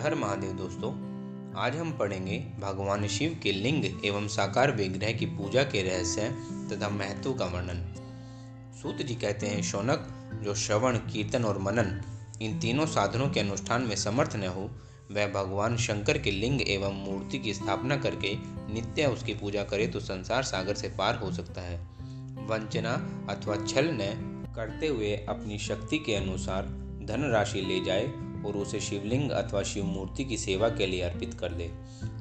हर महादेव दोस्तों, आज हम पढ़ेंगे भगवान शिव के लिंग एवं साकार विग्रह की पूजा के रहस्य तथा महत्व का वर्णन। सूत जी कहते हैं, शौनक, जो श्रवण, कीर्तन और मनन इन तीनों साधनों के अनुष्ठान में समर्थ न हो, वह भगवान शंकर के लिंग एवं मूर्ति की स्थापना करके नित्य उसकी पूजा करे तो संसार सागर से पार हो सकता है। वंचना अथवा छल न करते हुए अपनी शक्ति के अनुसार धनराशि ले जाए और उसे शिवलिंग अथवा शिव मूर्ति की सेवा के लिए अर्पित कर दे।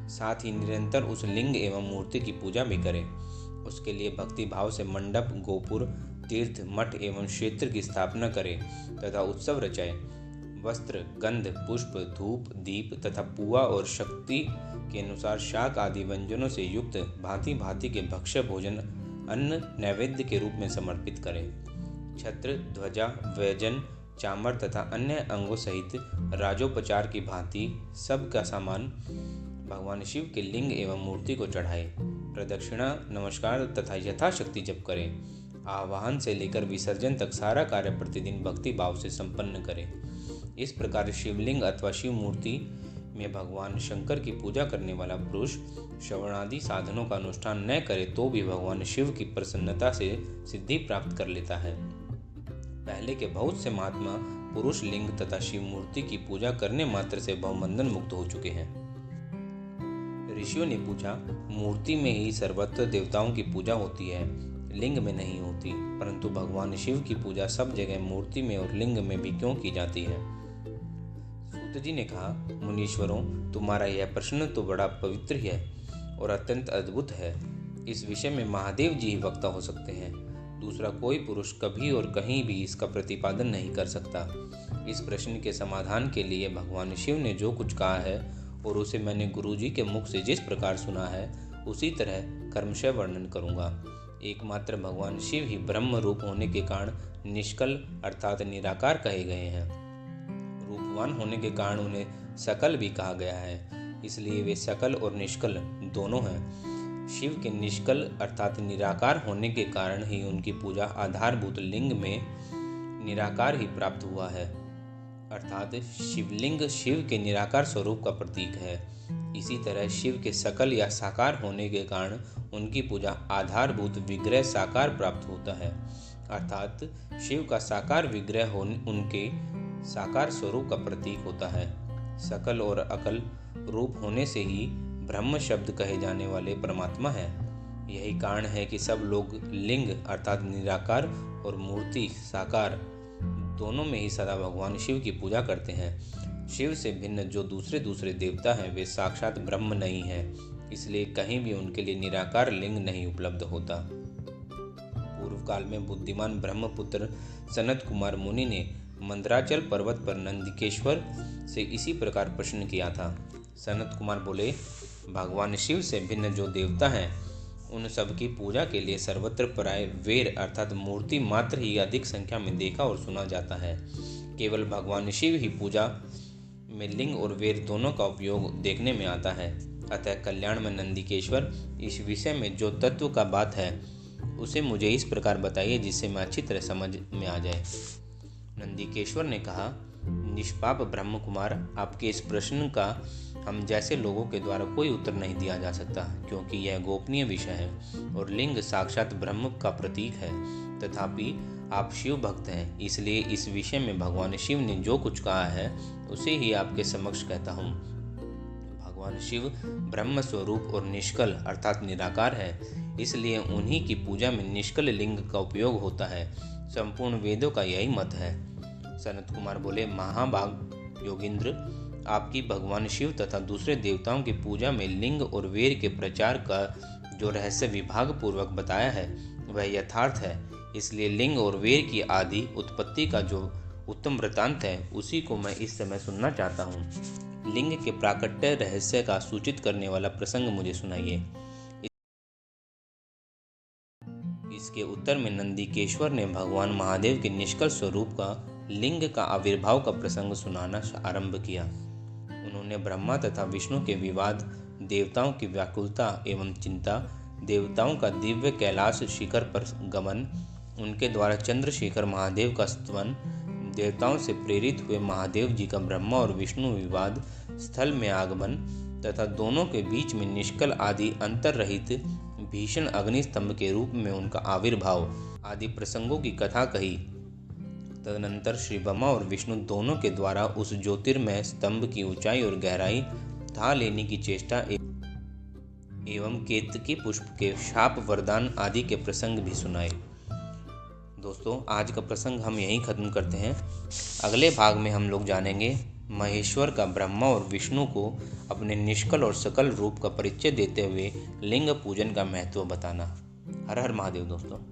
साथ ही निरंतर उस लिंग एवं मूर्ति की पूजा भी करे। उसके लिए भक्ति भाव से मंडप, गोपुर, तीर्थ, मठ एवं क्षेत्र की स्थापना करे तथा उत्सव रचाए। वस्त्र, गंध, पुष्प, धूप, दीप तथा पुआ और शक्ति के अनुसार शाक आदि व्यंजनों से युक्त भांति भांति के भक्ष्य भोजन अन्न नैवेद्य के रूप में समर्पित करे। छत्र, ध्वजा, व्यजन, चामर तथा अन्य अंगों सहित राजोपचार की भांति सब का सामान भगवान शिव के लिंग एवं मूर्ति को चढ़ाए। प्रदक्षिणा, नमस्कार तथा यथाशक्ति जप करें। आवाहन से लेकर विसर्जन तक सारा कार्य प्रतिदिन भक्ति भाव से संपन्न करें। इस प्रकार शिवलिंग अथवा शिव मूर्ति में भगवान शंकर की पूजा करने वाला पुरुष श्रवणादि साधनों का अनुष्ठान न करे तो भी भगवान शिव की प्रसन्नता से सिद्धि प्राप्त कर लेता है। पहले के बहुत से महात्मा पुरुष लिंग तथा शिव मूर्ति की पूजा करने मात्र से भवबंधन मुक्त हो चुके हैं। ऋषियों ने पूछा, मूर्ति में ही सर्वत्र देवताओं की पूजा होती है, लिंग में नहीं होती, परंतु भगवान शिव की पूजा सब जगह मूर्ति में और लिंग में भी क्यों की जाती है? सूत जी ने कहा, मुनीश्वरों, तुम्हारा यह प्रश्न तो बड़ा पवित्र है और अत्यंत अद्भुत है। इस विषय में महादेव जी ही वक्ता हो सकते हैं। दूसरा कोई पुरुष कभी और कहीं भी इसका प्रतिपादन नहीं कर सकता। इस प्रश्न के समाधान के लिए भगवान शिव ने जो कुछ कहा है और उसे मैंने गुरुजी के मुख से जिस प्रकार सुना है उसी तरह कर्मशः वर्णन करूंगा। एकमात्र भगवान शिव ही ब्रह्म रूप होने के कारण निष्कल अर्थात निराकार कहे गए हैं। रूपवान होने के कारण उन्हें सकल भी कहा गया है, इसलिए वे सकल और निष्कल दोनों हैं। शिव के निष्कल अर्थात निराकार होने के कारण ही उनकी पूजा आधारभूत लिंग में निराकार ही प्राप्त हुआ है, अर्थात शिवलिंग शिव के निराकार स्वरूप का प्रतीक है। इसी तरह शिव के सकल या साकार होने के कारण उनकी पूजा आधारभूत विग्रह साकार प्राप्त होता है, अर्थात शिव का साकार विग्रह उनके साकार स्वरूप का प्रतीक होता है। सकल और अकल रूप होने से ही ब्रह्म शब्द कहे जाने वाले परमात्मा है। यही कारण है कि सब लोग लिंग अर्थात निराकार और मूर्ति साकार दोनों में ही सदा भगवान शिव की पूजा करते हैं। शिव से भिन्न जो दूसरे देवता हैं वे साक्षात ब्रह्म नहीं है, इसलिए कहीं भी उनके लिए निराकार लिंग नहीं उपलब्ध होता। पूर्व काल में बुद्धिमान ब्रह्मपुत्र सनत कुमार मुनि ने मंदराचल पर्वत पर नंदिकेश्वर से इसी प्रकार प्रश्न किया था। सनत कुमार बोले, भगवान शिव से भिन्न जो देवता हैं उन सब की पूजा के लिए सर्वत्र प्राय वेर अर्थात मूर्ति मात्र ही अधिक संख्या में देखा और सुना जाता है। केवल भगवान शिव ही पूजा में लिंग और वेर दोनों का उपयोग देखने में आता है। अतः कल्याण में नंदिकेश्वर इस विषय में जो तत्व का बात है उसे मुझे इस प्रकार बताइए जिससे मैं अच्छी तरह समझ में आ जाए। नंदिकेश्वर ने कहा, निष्पाप ब्रह्म कुमार, आपके इस प्रश्न का हम जैसे लोगों के द्वारा कोई उत्तर नहीं दिया जा सकता, क्योंकि यह गोपनीय विषय है और लिंग साक्षात ब्रह्म का प्रतीक है। तथापि आप शिव भक्त हैं, इसलिए इस विषय में भगवान शिव ने जो कुछ कहा है उसे ही आपके समक्ष कहता हूँ। भगवान शिव ब्रह्म स्वरूप और निष्कल अर्थात निराकार है, इसलिए उन्हीं की पूजा में निष्कल लिंग का उपयोग होता है। संपूर्ण वेदों का यही मत है। सनत कुमार बोले, महाभाग योगिंद्र, आपकी भगवान शिव तथा दूसरे देवताओं की पूजा में लिंग और वेर के प्रचार का जो रहस्य विभाग पूर्वक बताया है वह यथार्थ है। इसलिए लिंग और वेर की आदि उत्पत्ति का जो उत्तम वृतांत है उसी को मैं इस समय सुनना चाहता हूँ। लिंग के प्राकट्य रहस्य का सूचित करने वाला प्रसंग मुझे सुनाइए। इसके उत्तर में नंदिकेश्वर ने भगवान महादेव के निष्कल स्वरूप का लिंग का आविर्भाव का प्रसंग सुनाना आरंभ किया। उन्होंने ब्रह्मा तथा विष्णु के विवाद, देवताओं की व्याकुलता एवं चिंता, देवताओं का दिव्य कैलाश शिखर पर गमन, उनके द्वारा चंद्रशेखर महादेव का स्तवन, देवताओं से प्रेरित हुए महादेव जी का ब्रह्मा और विष्णु विवाद, स्थल में आगमन तथा दोनों के बीच में निष्कल आदि अंतर रहित भीषण अग्निस्तंभ के रूप में उनका आविर्भाव आदि प्रसंगों की कथा कही। तदनंतर श्री ब्रह्मा और विष्णु दोनों के द्वारा उस ज्योतिर्मय स्तंभ की ऊंचाई और गहराई था लेने की चेष्टा एवं केतकी पुष्प के शाप वरदान आदि के प्रसंग भी सुनाए। दोस्तों, आज का प्रसंग हम यहीं खत्म करते हैं। अगले भाग में हम लोग जानेंगे महेश्वर का ब्रह्मा और विष्णु को अपने निष्कल और सकल रूप का परिचय देते हुए लिंग पूजन का महत्व बताना। हर हर महादेव दोस्तों।